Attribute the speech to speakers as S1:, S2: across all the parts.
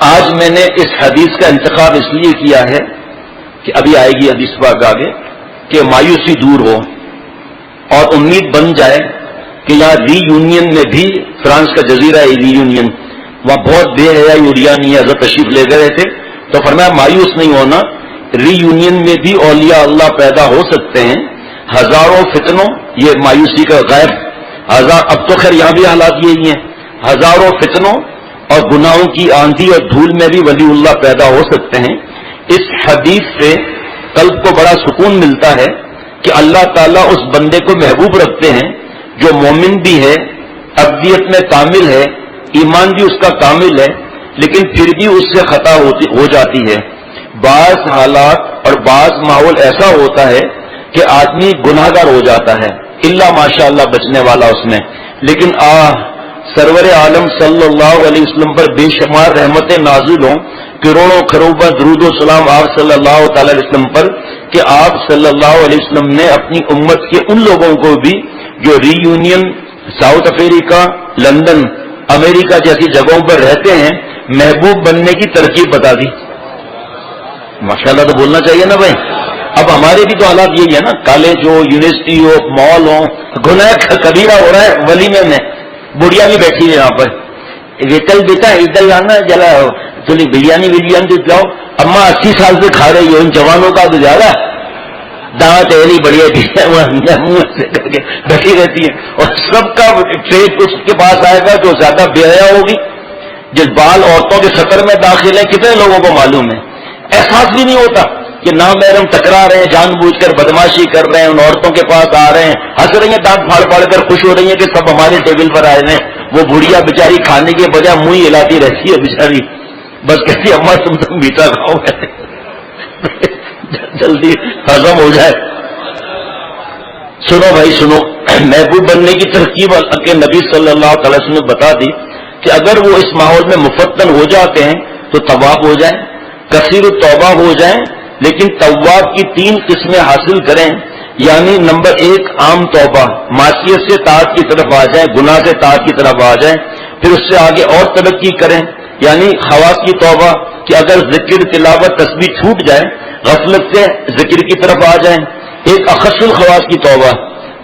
S1: آج میں نے اس حدیث کا انتخاب اس لیے کیا ہے کہ ابھی آئے گی حدیث پاک آگے کہ مایوسی دور ہو اور امید بن جائے کہ یہاں ری یونین میں بھی فرانس کا جزیرہ ہے ری یونین، وہاں بہت بے حیائی اڑیانی ہے، حضرت تشریف لے گئے تھے تو فرمایا مایوس نہیں ہونا، ری یونین میں بھی اولیاء اللہ پیدا ہو سکتے ہیں، ہزاروں فتنوں، یہ مایوسی کا غیب، اب تو خیر یہاں بھی حالات یہی ہیں، ہزاروں فتنوں اور گناہوں کی آندھی اور دھول میں بھی ولی اللہ پیدا ہو سکتے ہیں۔ اس حدیث سے قلب کو بڑا سکون ملتا ہے کہ اللہ تعالیٰ اس بندے کو محبوب رکھتے ہیں جو مومن بھی ہے، ابدیت میں کامل ہے، ایمان بھی اس کا کامل ہے، لیکن پھر بھی اس سے خطا ہو جاتی ہے۔ بعض حالات اور بعض ماحول ایسا ہوتا ہے کہ آدمی گناہ گار ہو جاتا ہے، اللہ ماشاء اللہ بچنے والا اس میں، لیکن سرور عالم صلی اللہ علیہ وسلم پر بے شمار رحمتیں نازل ہوں، کروڑوں کروڑوں درود و سلام آپ صلی اللہ تعالی علیہ وسلم پر، کہ آپ صلی اللہ علیہ وسلم نے اپنی امت کے ان لوگوں کو بھی جو ری یونین، ساؤتھ افریقہ، لندن، امریکہ جیسی جگہوں پر رہتے ہیں، محبوب بننے کی ترکیب بتا دی۔ ماشاءاللہ تو بولنا چاہیے نا بھائی۔ اب ہمارے بھی تو حالات یہی ہے نا، کالج ہو، یونیورسٹی ہو، مال ہو، گناہ کبیرہ ہو رہا ہے ولیمے میں، بڑھیا بھی بیٹھی ہے یہاں پر، ریٹل بیٹا ادھر آنا ذرا تھوڑی بریانی تو جاؤ، اماں 80 سال سے کھا رہی ہو، ان جوانوں کا تو زیادہ دانت ایلی بڑھیا کر کے بیٹھی رہتی ہے، اور سب کا ٹریڈ اس کے پاس آئے گا جو زیادہ بے حیا ہوگی، جس بال عورتوں کے سطر میں داخل ہے، کتنے لوگوں کو معلوم ہے، احساس بھی نہیں ہوتا کہ نامحرم ٹکرا رہے ہیں، جان بوجھ کر بدماشی کر رہے ہیں، ان عورتوں کے پاس آ رہے ہیں، ہنس رہی ہیں، دانت پھاڑ پھاڑ کر خوش ہو رہی ہیں کہ سب ہمارے ٹیبل پر آئے ہیں، وہ بڑھیا بیچاری کھانے کے بجائے منہ ہی ہلاتی رہتی ہے بیچاری، بس کہتی اماں تم میٹھا کھاؤ جلدی ہضم ہو جائے۔ سنو بھائی سنو، محبوب بننے کی ترکیب کے نبی صلی اللہ تعالی وسلم نے بتا دی کہ اگر وہ اس ماحول میں مفتن ہو جاتے ہیں تو تواب ہو جائیں، کثیر التوبہ ہو جائیں، لیکن تواب کی 3 قسمیں حاصل کریں، یعنی نمبر 1 عام توبہ، معصیت سے طاعت کی طرف آ جائیں، گناہ سے طاعت کی طرف آ جائیں، پھر اس سے آگے اور ترقی کریں، یعنی خواص کی توبہ کہ اگر ذکر تلاوت تسبیح چھوٹ جائے غفلت سے ذکر کی طرف آ جائیں۔ ایک اخص الخواص کی توبہ،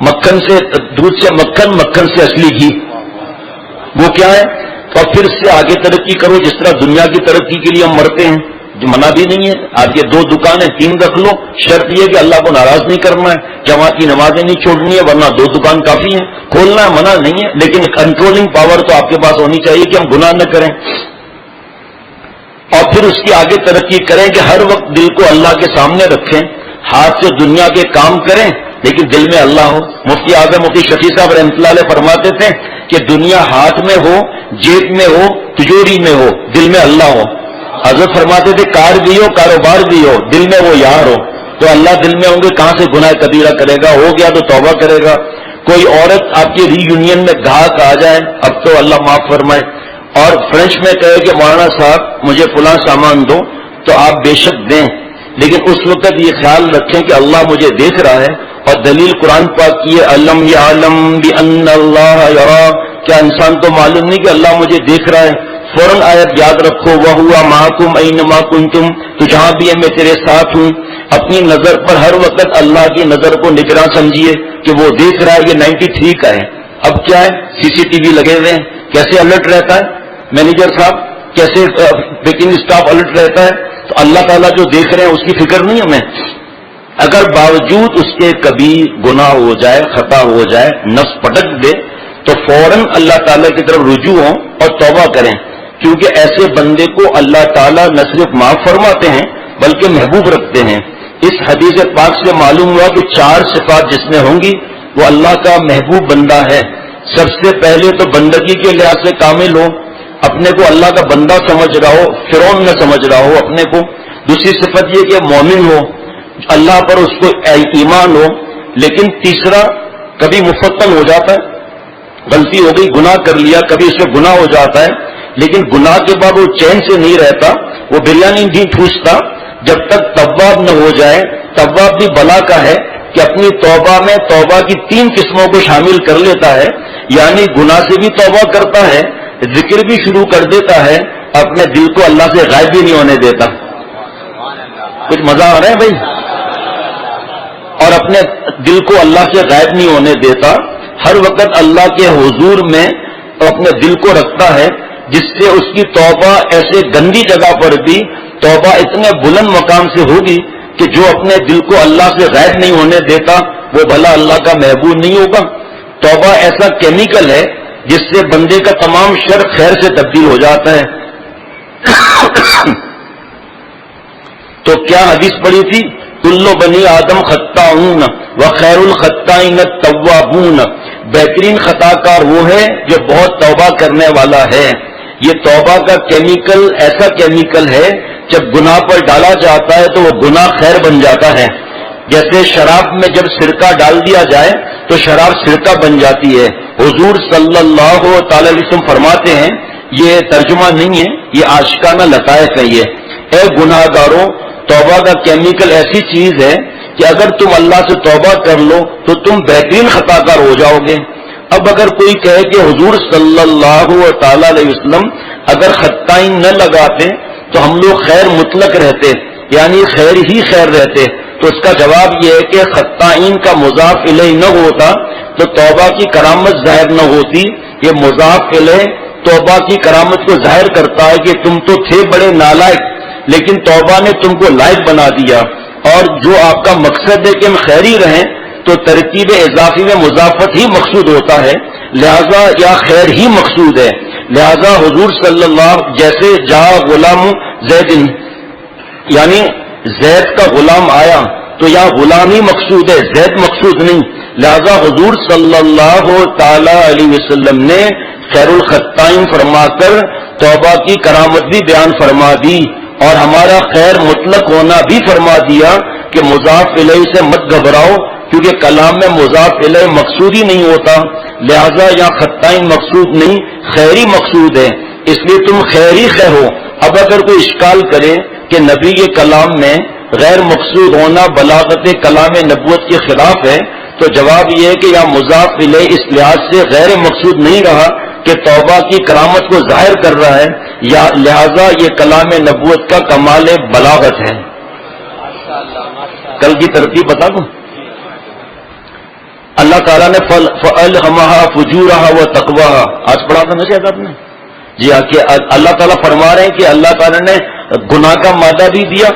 S1: مکھن سے دودھ سے مکھن، مکھن سے اصلی گھی، وہ کیا ہے، اور پھر اس سے آگے ترقی کرو، جس طرح دنیا کی ترقی کے لیے ہم مرتے ہیں، جو منع بھی نہیں ہے، آپ یہ 2 دکانیں 3 رکھ لو، شرط یہ کہ اللہ کو ناراض نہیں کرنا ہے، جماعت کی نمازیں نہیں چھوڑنی ہے، ورنہ 2 دکان کافی ہیں، کھولنا منع نہیں ہے، لیکن کنٹرولنگ پاور تو آپ کے پاس ہونی چاہیے کہ ہم گناہ نہ کریں، اور پھر اس کی آگے ترقی کریں کہ ہر وقت دل کو اللہ کے سامنے رکھیں، ہاتھ سے دنیا کے کام کریں لیکن دل میں اللہ ہو۔ مفتی اعظم مفتی شفیع صاحب رحمۃ اللہ علیہ فرماتے تھے کہ دنیا ہاتھ میں ہو، جیب میں ہو، تجوری میں ہو، دل میں اللہ ہو۔ حضرت فرماتے تھے کار بھی ہو، کاروبار بھی ہو، دل میں وہ یار ہو، تو اللہ دل میں ہوں گے، کہاں سے گناہ کبیرہ کرے گا، ہو گیا تو توبہ کرے گا۔ کوئی عورت آپ کی ری یونین میں گھاک آ جائے، اب تو اللہ معاف فرمائے، اور فرینچ میں کہے کہ مولانا صاحب مجھے فلاں سامان دو، تو آپ بے شک دیں، لیکن اس وقت یہ خیال رکھیں کہ اللہ مجھے دیکھ رہا ہے، اور دلیل قرآن پاک کی ہے علم یعلم بان اللہ یرا، کیا انسان کو معلوم نہیں کہ اللہ مجھے دیکھ رہا ہے؟ فوراً آیت یاد رکھو وَهُوَ مَعَكُمْ أَيْنَمَا كُنْتُمْ، تو جہاں بھی ہے میں تیرے ساتھ ہوں۔ اپنی نظر پر ہر وقت اللہ کی نظر کو نگراں سمجھیے کہ وہ دیکھ رہا ہے، یہ 93 کا ہے، اب کیا ہے CCTV لگے ہوئے ہیں، کیسے الرٹ رہتا ہے مینیجر صاحب، کیسے پیکنگ اسٹاف الرٹ رہتا ہے، تو اللہ تعالیٰ جو دیکھ رہے ہیں اس کی فکر نہیں ہمیں۔ اگر باوجود اس کے کبھی گناہ ہو جائے، خطا ہو جائے، نفس پٹک دے، تو فوراً اللہ تعالیٰ کی طرف رجوع ہوں اور توبہ کریں، کیونکہ ایسے بندے کو اللہ تعالیٰ نہ صرف معاف فرماتے ہیں بلکہ محبوب رکھتے ہیں۔ اس حدیث پاک سے معلوم ہوا کہ 4 صفات جس میں ہوں گی وہ اللہ کا محبوب بندہ ہے۔ سب سے پہلے تو بندگی کے لحاظ سے کامل ہو، اپنے کو اللہ کا بندہ سمجھ رہا ہو، فرعون نہ سمجھ رہا ہو اپنے کو۔ دوسری صفت یہ کہ مومن ہو، اللہ پر اس کو ایمان ہو۔ لیکن تیسرا، کبھی مفتن ہو جاتا ہے، غلطی ہو گئی، گناہ کر لیا، کبھی اس سے گناہ ہو جاتا ہے، لیکن گناہ کے بعد وہ چین سے نہیں رہتا، وہ بریانی نہیں ٹھوستا جب تک تواب نہ ہو جائے۔ تواب بھی بلا کا ہے کہ اپنی توبہ میں توبہ کی 3 قسموں کو شامل کر لیتا ہے، یعنی گناہ سے بھی توبہ کرتا ہے، ذکر بھی شروع کر دیتا ہے، اپنے دل کو اللہ سے غائب بھی نہیں ہونے دیتا. کچھ مزہ آ رہا ہے بھائی؟ اور اپنے دل کو اللہ سے غائب نہیں ہونے دیتا، ہر وقت اللہ کے حضور میں اپنے دل کو رکھتا ہے، جس سے اس کی توبہ ایسے گندی جگہ پر بھی توبہ اتنے بلند مقام سے ہوگی کہ جو اپنے دل کو اللہ سے غائب نہیں ہونے دیتا وہ بھلا اللہ کا محبوب نہیں ہوگا. توبہ ایسا کیمیکل ہے جس سے بندے کا تمام شر خیر سے تبدیل ہو جاتا ہے. تو کیا حدیث پڑھی تھی؟ کل بنی آدم خطاؤن وخیر الخطائین التوابون. بہترین خطا کار وہ ہے جو بہت توبہ کرنے والا ہے. یہ توبہ کا کیمیکل ایسا کیمیکل ہے جب گناہ پر ڈالا جاتا ہے تو وہ گناہ خیر بن جاتا ہے. جیسے شراب میں جب سرکہ ڈال دیا جائے تو شراب سرکہ بن جاتی ہے. حضور صلی اللہ تعالی علیہ وسلم فرماتے ہیں، یہ ترجمہ نہیں ہے، یہ عاشقانہ لطائف ہے. یہ اے گناہ گاروں، توبہ کا کیمیکل ایسی چیز ہے کہ اگر تم اللہ سے توبہ کر لو تو تم بہترین خطا کار ہو جاؤ گے. اب اگر کوئی کہے کہ حضور صلی اللہ تعالی علیہ وسلم اگر خطائین نہ لگاتے تو ہم لوگ خیر مطلق رہتے، یعنی خیر ہی خیر رہتے، تو اس کا جواب یہ ہے کہ خطائین کا مضاف الیہ نہ ہوتا تو توبہ کی کرامت ظاہر نہ ہوتی. یہ مضاف الیہ توبہ کی کرامت کو ظاہر کرتا ہے کہ تم تو تھے بڑے نالائق، لیکن توبہ نے تم کو لائق بنا دیا. اور جو آپ کا مقصد ہے کہ ہم خیری رہیں تو ترکیب اضافی میں مضافت ہی مقصود ہوتا ہے، لہذا یا خیر ہی مقصود ہے. لہذا حضور صلی اللہ جیسے جا غلام زید، یعنی زید کا غلام آیا تو یا غلام ہی مقصود ہے، زید مقصود نہیں. لہذا حضور صلی اللہ تعالی علیہ وسلم نے خیر الخطائین فرما کر توبہ کی کرامت بھی بیان فرما دی اور ہمارا خیر مطلق ہونا بھی فرما دیا کہ مضاف الیہ سے مت گھبراؤ، کیونکہ کلام میں مضاف الیہ مقصود ہی نہیں ہوتا. لہذا یہاں خطائین مقصود نہیں، خیری مقصود ہے، اس لیے تم خیری خیر ہو. اب اگر کوئی اشکال کرے کہ نبی کے کلام میں غیر مقصود ہونا بلاغت کلام نبوت کے خلاف ہے، تو جواب یہ ہے کہ یہاں مضاف الیہ اس لحاظ سے غیر مقصود نہیں رہا کہ توبہ کی کرامت کو ظاہر کر رہا ہے، یا لہذا یہ کلام نبوت کا کمال بلاغت ہے. کل کی ترتیب بتا دوں. اللہ تعالیٰ نے فَأَلْهَمَهَا فُجُورَهَا وَتَقْوَاهَا آج پڑھا تھا نا شاید آپ نے؟ جی ہاں، کہ اللہ تعالیٰ فرما رہے ہیں کہ اللہ تعالیٰ نے گناہ کا مادہ بھی دیا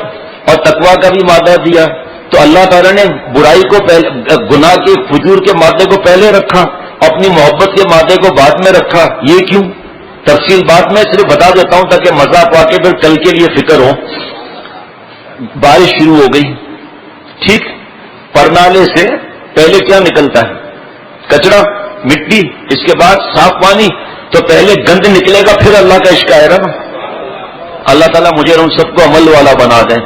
S1: اور تقویٰ کا بھی مادہ دیا. تو اللہ تعالیٰ نے برائی کو پہلے، گناہ کے فجور کے مادے کو پہلے رکھا، اپنی محبت کے مادے کو بعد میں رکھا. یہ کیوں؟ تفصیل بعد میں صرف بتا دیتا ہوں تاکہ مزہ پا کے پھر کل کے لیے فکر ہو. بارش شروع ہو گئی، ٹھیک، پرنالے سے پہلے کیا نکلتا ہے؟ کچرا، مٹی، اس کے بعد صاف پانی. تو پہلے گند نکلے گا پھر اللہ کا عشق آئے گا نا. اللہ تعالیٰ مجھے اور ان سب کو عمل والا بنا دیں.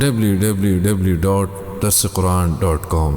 S2: www.darsequran.com